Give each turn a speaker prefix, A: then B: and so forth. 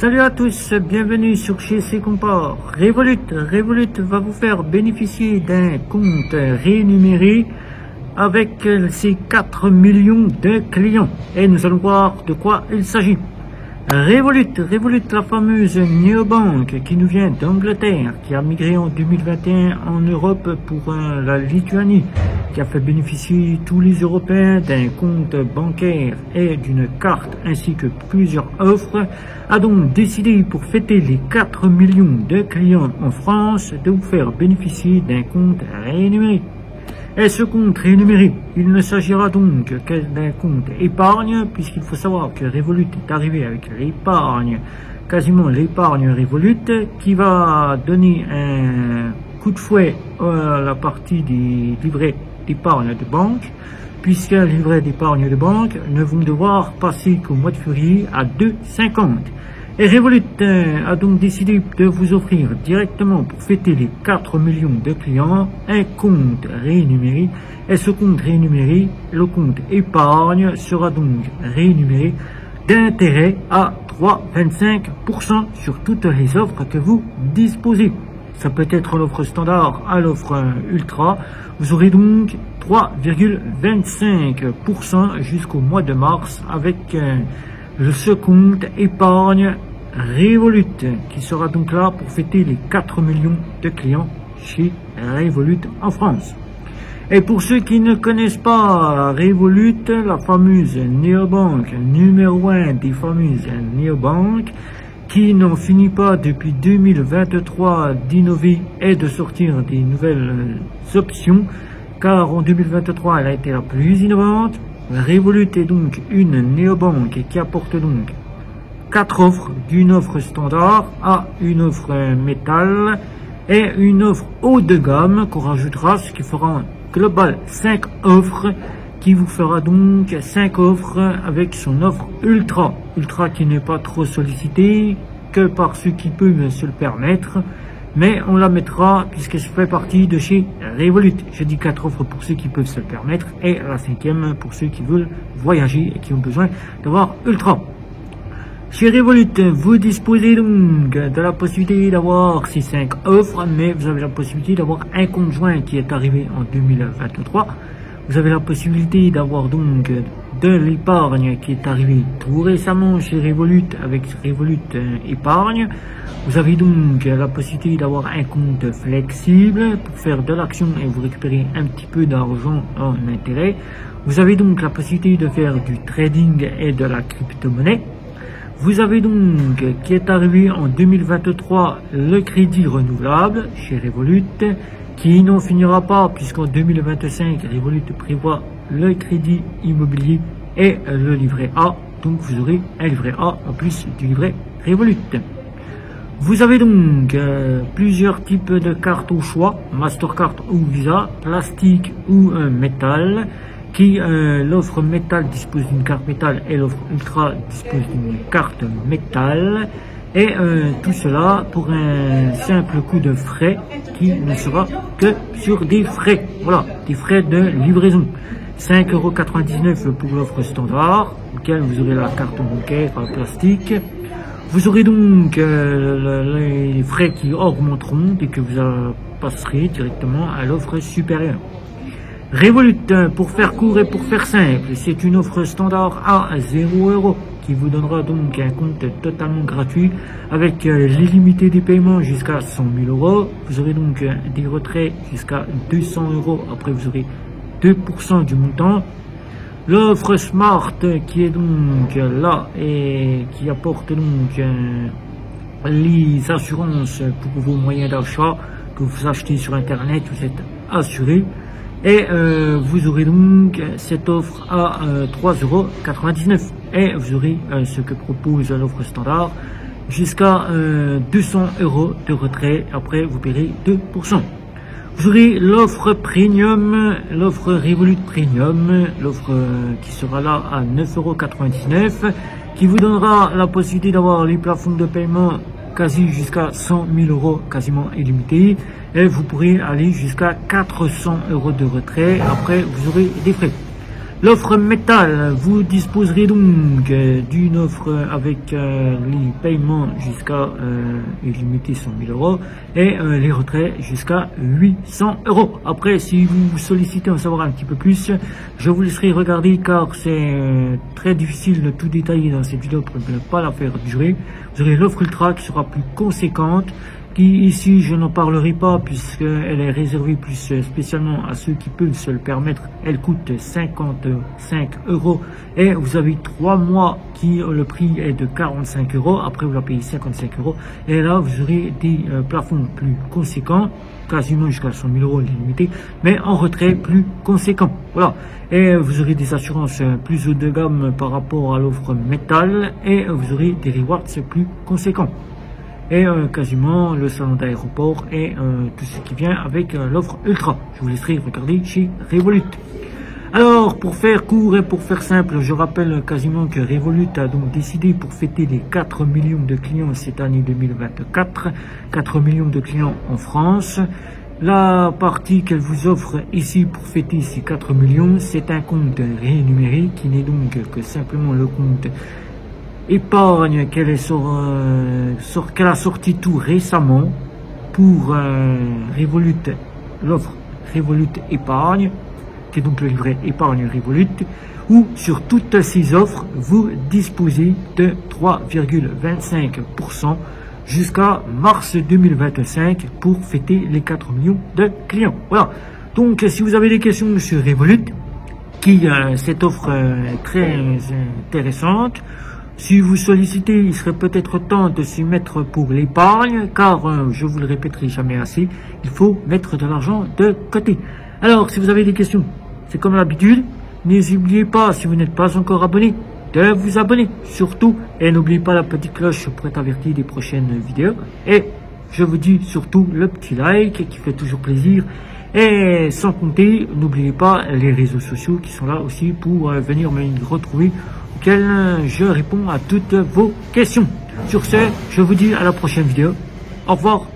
A: Salut à tous, bienvenue sur chez Comport. Revolut va vous faire bénéficier d'un compte rémunéré avec ses 4 millions de clients. Et nous allons voir de quoi il s'agit. Revolut, la fameuse néobanque qui nous vient d'Angleterre, qui a migré en 2021 en Europe pour la Lituanie, qui a fait bénéficier tous les Européens d'un compte bancaire et d'une carte ainsi que plusieurs offres, a donc décidé pour fêter les 4 millions de clients en France de vous faire bénéficier d'un compte rémunéré. Et ce compte rémunéré, il ne s'agira donc que d'un compte épargne, puisqu'il faut savoir que Revolut est arrivé avec l'épargne, quasiment l'épargne Revolut, qui va donner un coup de fouet à la partie des livrets d'épargne de banque, puisque les livrets d'épargne de banque ne vont devoir passer qu'au mois de février à 2,50. Et Revolut a donc décidé de vous offrir directement pour fêter les 4 millions de clients un compte rémunéré. Et ce compte rémunéré, le compte épargne, sera donc rémunéré d'intérêt à 3,25% sur toutes les offres que vous disposez. Ça peut être l'offre standard à l'offre ultra. Vous aurez donc 3,25% jusqu'au mois de mars avec ce compte épargne Revolut qui sera donc là pour fêter les 4 millions de clients chez Revolut en France. Et pour ceux qui ne connaissent pas Revolut, la fameuse néobanque numéro 1 des fameuses néobanques, qui n'en finit pas depuis 2023 d'innover et de sortir des nouvelles options, car en 2023 elle a été la plus innovante. Revolut est donc une néobanque qui apporte donc 4 offres, d'une offre standard à une offre métal et une offre haut de gamme qu'on rajoutera, ce qui fera un global 5 offres, qui vous fera donc 5 offres avec son offre ultra qui n'est pas trop sollicitée que par ceux qui peuvent se le permettre, mais on la mettra puisqu'elle fait partie de chez Revolut. Je dis 4 offres pour ceux qui peuvent se le permettre et la 5e pour ceux qui veulent voyager et qui ont besoin d'avoir ultra. Chez Revolut, vous disposez donc de la possibilité d'avoir ces 5 offres, mais vous avez la possibilité d'avoir un compte joint qui est arrivé en 2023. Vous avez la possibilité d'avoir donc de l'épargne qui est arrivé tout récemment chez Revolut avec Revolut épargne. Vous avez donc la possibilité d'avoir un compte flexible pour faire de l'action et vous récupérer un petit peu d'argent en intérêt. Vous avez donc la possibilité de faire du trading et de la crypto-monnaie. Vous avez donc, qui est arrivé en 2023, le crédit renouvelable chez Revolut, qui n'en finira pas puisqu'en 2025, Revolut prévoit le crédit immobilier et le livret A. Donc vous aurez un livret A en plus du livret Revolut. Vous avez donc plusieurs types de cartes au choix, Mastercard ou Visa, plastique ou métal, qui l'offre métal dispose d'une carte métal et l'offre ultra dispose d'une carte métal. Et tout cela pour un simple coût de frais qui ne sera que sur des frais. Voilà, des frais de livraison. 5,99 € pour l'offre standard, auquel vous aurez la carte bancaire en plastique. Vous aurez donc les frais qui augmenteront dès que vous passerez directement à l'offre supérieure. Revolut, pour faire court et pour faire simple, c'est une offre standard à 0 € qui vous donnera donc un compte totalement gratuit avec l'illimité des paiements jusqu'à 100 000 €. Vous aurez donc des retraits jusqu'à 200 €. Après, vous aurez 2% du montant. L'offre Smart qui est donc là et qui apporte donc les assurances pour vos moyens d'achat que vous achetez sur Internet, vous êtes assuré. Et vous aurez donc cette offre à 3,99 €. Et vous aurez ce que propose l'offre standard jusqu'à 200 € de retrait. Après, vous paierez 2%. Vous aurez l'offre Premium, l'offre Revolut Premium, l'offre qui sera là à 9,99 €, qui vous donnera la possibilité d'avoir les plafonds de paiement quasi jusqu'à 100 000 € quasiment illimité, et vous pourrez aller jusqu'à 400 € de retrait. Après, vous aurez des frais. L'offre métal, vous disposerez donc d'une offre avec les paiements jusqu'à illimité 100 000 € et les retraits jusqu'à 800 €. Après, si vous sollicitez en savoir un petit peu plus, je vous laisserai regarder car c'est très difficile de tout détailler dans cette vidéo pour ne pas la faire durer. Vous aurez l'offre ultra qui sera plus conséquente, qui ici je n'en parlerai pas puisqu'elle est réservée plus spécialement à ceux qui peuvent se le permettre. Elle coûte 55 € et vous avez 3 mois qui le prix est de 45 €. Après vous la payez 55 € et là vous aurez des plafonds plus conséquents, quasiment jusqu'à 100 000 € limité, mais en retrait plus conséquent. Voilà. Et vous aurez des assurances plus haut de gamme par rapport à l'offre métal et vous aurez des rewards plus conséquents. Et quasiment le salon d'aéroport et tout ce qui vient avec l'offre ultra. Je vous laisserai regarder chez Revolut. Alors, pour faire court et pour faire simple, je rappelle quasiment que Revolut a donc décidé pour fêter les 4 millions de clients cette année 2024, 4 millions de clients en France. La partie qu'elle vous offre ici pour fêter ces 4 millions, c'est un compte rémunéré qui n'est donc que simplement le compte épargne qu'elle a sorti tout récemment pour Revolut, l'offre Revolut épargne, qui est donc le livret épargne Revolut, où sur toutes ces offres, vous disposez de 3,25% jusqu'à mars 2025 pour fêter les 4 millions de clients. Voilà. Donc, si vous avez des questions sur Revolut, cette offre est très intéressante. Si vous sollicitez, il serait peut-être temps de s'y mettre pour l'épargne, car, je vous le répéterai jamais assez, il faut mettre de l'argent de côté. Alors, si vous avez des questions, c'est comme l'habitude, n'oubliez pas, si vous n'êtes pas encore abonné, de vous abonner, surtout, et n'oubliez pas la petite cloche pour être averti des prochaines vidéos, et je vous dis surtout le petit like qui fait toujours plaisir, et sans compter, n'oubliez pas les réseaux sociaux qui sont là aussi pour venir me retrouver, auxquels je réponds à toutes vos questions. Sur ce, je vous dis à la prochaine vidéo. Au revoir.